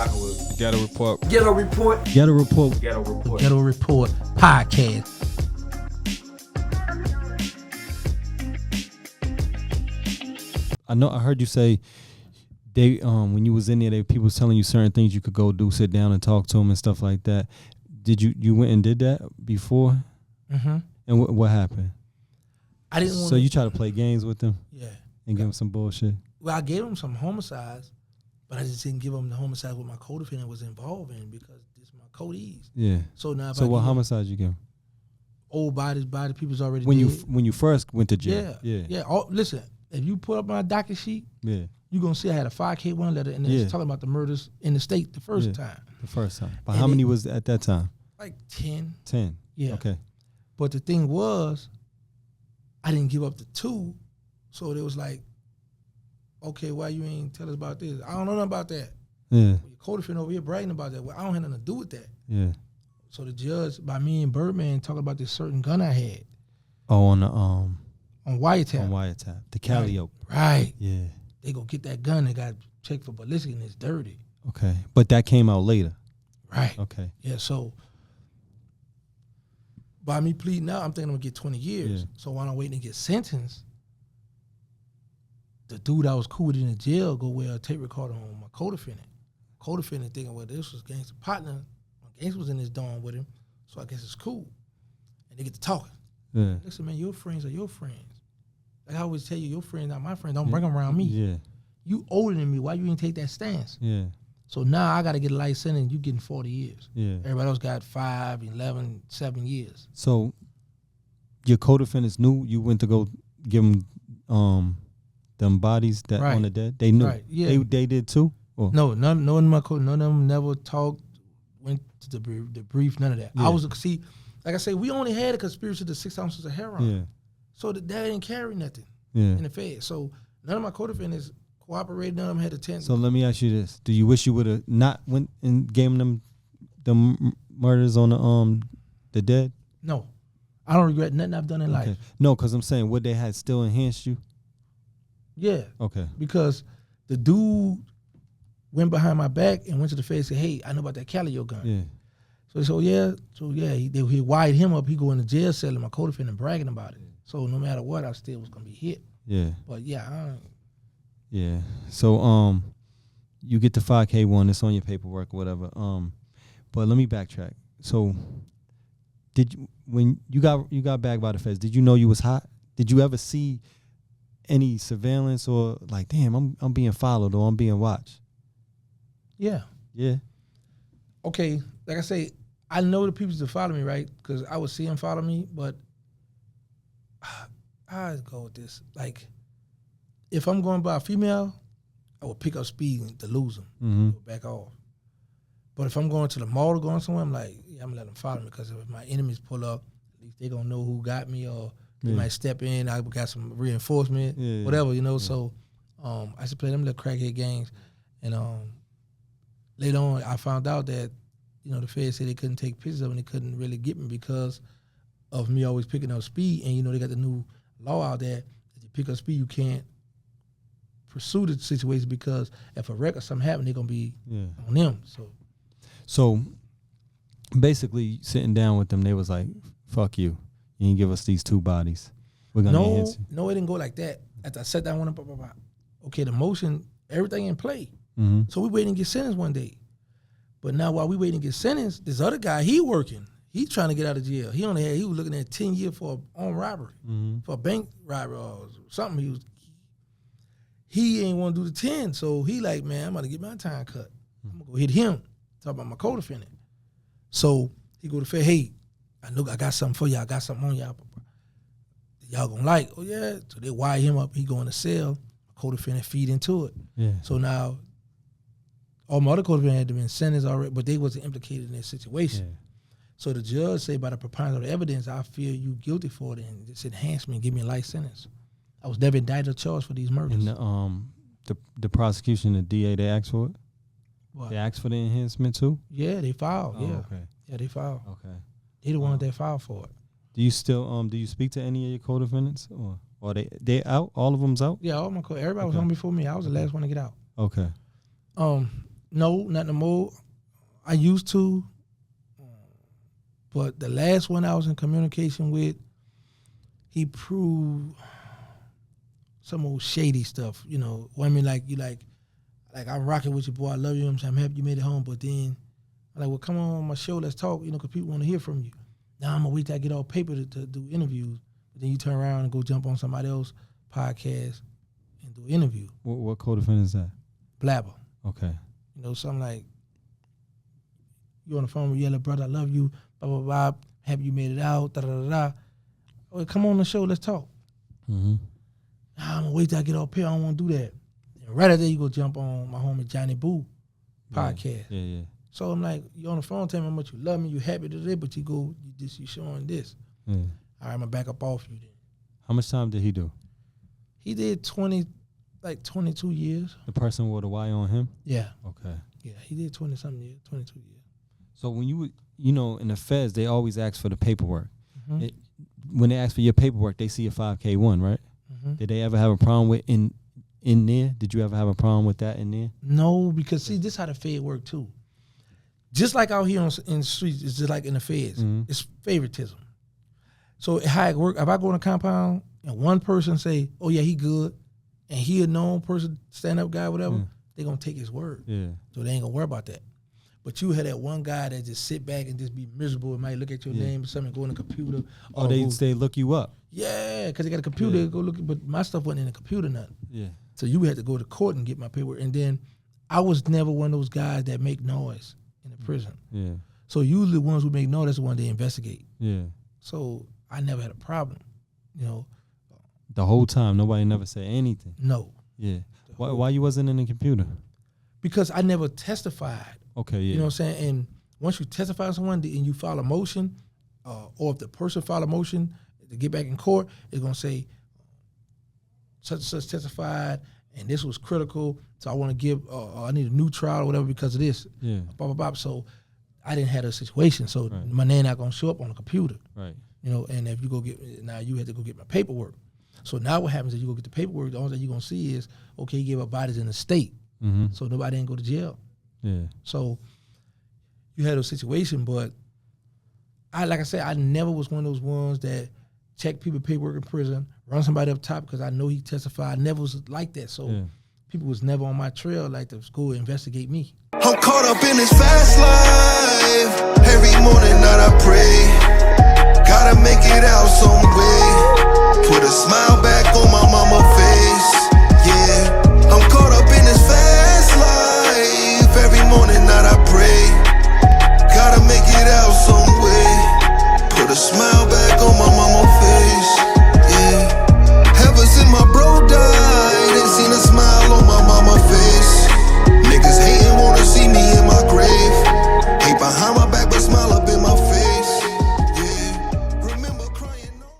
rocking with Ghetto Report. Ghetto Report. Ghetto Report. Ghetto Report. Ghetto Report podcast. I heard you say they when you was in there, people was telling you certain things you could go do, sit down and talk to them and stuff like that. Did you went and did that before? Mm-hmm. And what happened? I didn't want. So you try to play games with them? Yeah. And give them some bullshit. Well, I gave them some homicides, but I just didn't give them the homicide what my codefendant was involved in because this is my codees. Yeah. So now, So what homicides you give them? Old bodies, people's already When dead. when you first went to jail? Yeah. Listen, if you put up my docket sheet, Yeah. you're gonna see I had a 5K1 letter, and it's talking about the murders in the state the first time. The first time. But how many was at that time? Like 10. 10. Yeah. Okay. But the thing was, I didn't give up the 2, so it was like, okay, why you ain't tell us about this? I don't know nothing about that. Yeah. Your codefendant over here bragging about that. Well, I don't have nothing to do with that. Yeah. So the judge, by me and Birdman, talking about this certain gun I had. Oh, on the on wiretap. On wiretap. The Calliope. Right. Yeah. They go get that gun. They got checked for ballistic and it's dirty. Okay. But that came out later. Right. Okay. Yeah. So by me pleading out, I'm thinking I'm gonna get 20 years. Yeah. So while I'm waiting to get sentenced, the dude I was cool with in the jail go wear a tape recorder on my codefendant. Codefendant thinking, well, this was Gangsta partner. Gangsta was in his dorm with him, so I guess it's cool. And they get to talking. Yeah. Listen, man, your friends are your friends. Like I always tell you, your friends not my friends. Don't bring them around me. Yeah. You older than me. Why you ain't take that stance? Yeah. So now I got to get a life sentence. You getting 40 years. Yeah. Everybody else got 5, 11, 7 years. So your co-defendants knew you went to go give them them bodies that on the dead. They knew. Right. Yeah. They did too. Or? No, none of them never talked. Went to the brief. None of that. Yeah. I was see, like I say, we only had a conspiracy to 6 ounces of heroin. Yeah. So that didn't carry nothing. Yeah. In the Fed. So none of my co-defendants cooperated. None of them had a tent. So let me ask you this: do you wish you would have not went and gave them the murders on the dead? No, I don't regret nothing I've done in life. No, because I'm saying would they had still enhanced you? Yeah. Okay. Because the dude went behind my back and went to the Fed and said, "Hey, I know about that Calliope gun." Yeah. So he wired him up. He go in the jail cell and my co-defendant bragging about it. So no matter what, I still was gonna be hit. Yeah. But yeah. Yeah. So you get the 5K1. It's on your paperwork or whatever. But let me backtrack. So when you got bagged by the feds, did you know you was hot? Did you ever see any surveillance or like, damn, I'm being followed or I'm being watched? Yeah. Yeah. Okay. Like I say, I know the people that follow me, right? Because I would see them follow me, but I go with this. Like, if I'm going by a female, I would pick up speed to lose them, Mm-hmm. back off. But if I'm going to the mall or going somewhere, I'm like, yeah, I'm gonna let them follow me because if my enemies pull up, at least they gonna know who got me, or they might step in. I got some reinforcement, whatever, you know. Yeah. So I used to play them little crackhead games, and later on, I found out that the feds said they couldn't take pictures of me, and they couldn't really get me because of me always picking up speed. And they got the new law out there: if you pick up speed, you can't pursue the situation because if a wreck or something happen, they're gonna be on them. So basically, sitting down with them, they was like, "Fuck you! You didn't give us these 2 bodies. We're gonna enhance you." No, it didn't go like that. After I sat down with them, okay, the motion, everything in play. Mm-hmm. So we waiting to get sentenced one day. But now while we waiting to get sentenced, this other guy, he working. He's trying to get out of jail. He was looking at 10 years for armed robbery, for a bank robbery or something. He ain't want to do the 10, so he like, man, I'm about to get my time cut. I'm gonna go hit him. Talk about my co-defendant. So he go to Fed, hey, I know I got something for y'all. I got something on y'all. Y'all gonna like, oh yeah. So they wire him up. He go in the cell. Co-defendant feed into it. Yeah. So now all my other co-defendants had been sentenced already, but they wasn't implicated in that situation. Yeah. So the judge say by the preponderance of the evidence, I feel you guilty for it and just enhance me and give me a life sentence. I was never indicted or charged for these murders. And the prosecution, the DA, they asked for it? What? They asked for the enhancement too? Yeah, they filed. Oh, yeah. Okay. Yeah, they filed. Okay. They the ones that filed for it. Do you still do you speak to any of your co-defendants or they out? All of them's out? Yeah, everybody was on before me. I was the last one to get out. Okay. No, not no more. I used to, but the last one I was in communication with, he proved some old shady stuff. You know, women like you like I'm rocking with you, boy. I love you. I'm happy you made it home. But then I'm like, well, come on my show, let's talk. You know, because people want to hear from you. Now I'm gonna wait till I get all paper to do interviews. But then you turn around and go jump on somebody else's podcast and do an interview. What codefendant is that? Blabber. Okay. You know, something like, you on the phone with your little brother, I love you, blah, blah, blah, happy you made it out, da, da, da, da. Well, come on the show, let's talk. Mm-hmm. Nah, I'm going to wait till I get all paid, I don't want to do that. And right after you go jump on my homie Johnny Boo podcast. Yeah. So I'm like, you on the phone, tell me how much you love me, you happy today, but you showing this. Yeah. All right, I'm going to back up off you then. How much time did he do? He did 22 years. The person with a Y on him? Yeah. Okay. Yeah, he did 20-something years, 22 years. So when you know, in the feds, they always ask for the paperwork. Mm-hmm. When they ask for your paperwork, they see a 5K1, right? Mm-hmm. Did they ever have a problem with in there? Did you ever have a problem with that in there? No, because see, this how the Fed work too. Just like out here in the streets, it's just like in the feds. Mm-hmm. It's favoritism. So how it work, if I go in a compound and one person say, oh yeah, he good, and he a known person, stand-up guy, whatever, they going to take his word. Yeah. So they ain't going to worry about that. But you had that one guy that just sit back and just be miserable and might look at your name or something, go in the computer. Oh, they look you up. Yeah, because they got a computer, go look, but my stuff wasn't in the computer, nothing. Yeah. So you had to go to court and get my paperwork. And then I was never one of those guys that make noise in the prison. Yeah. So usually the ones who make noise, that's the one they investigate. Yeah. So I never had a problem, you know. The whole time, nobody never said anything. No. Yeah. Why you wasn't in the computer? Because I never testified. Okay, yeah. You know what I'm saying? And once you testify to someone and you file a motion, or if the person file a motion to get back in court, it's going to say, such and such testified, and this was critical, so I want to give, I need a new trial or whatever because of this. Yeah. Blah, blah, blah. So I didn't have a situation, so my name not going to show up on the computer. Right. You know, and if you go now you had to go get my paperwork. So now what happens is you go get the paperwork, the only thing you're going to see is, okay, he gave up bodies in the state. Mm-hmm. So nobody didn't go to jail. Yeah. So you had a situation, but like I said, I never was one of those ones that check people's paperwork in prison, run somebody up top because I know he testified. I never was like that. So people was never on my trail like to go investigate me. I'm caught up in this fast life. Every morning night I pray. Gotta make it out some way. Put a smile back on my mama's face.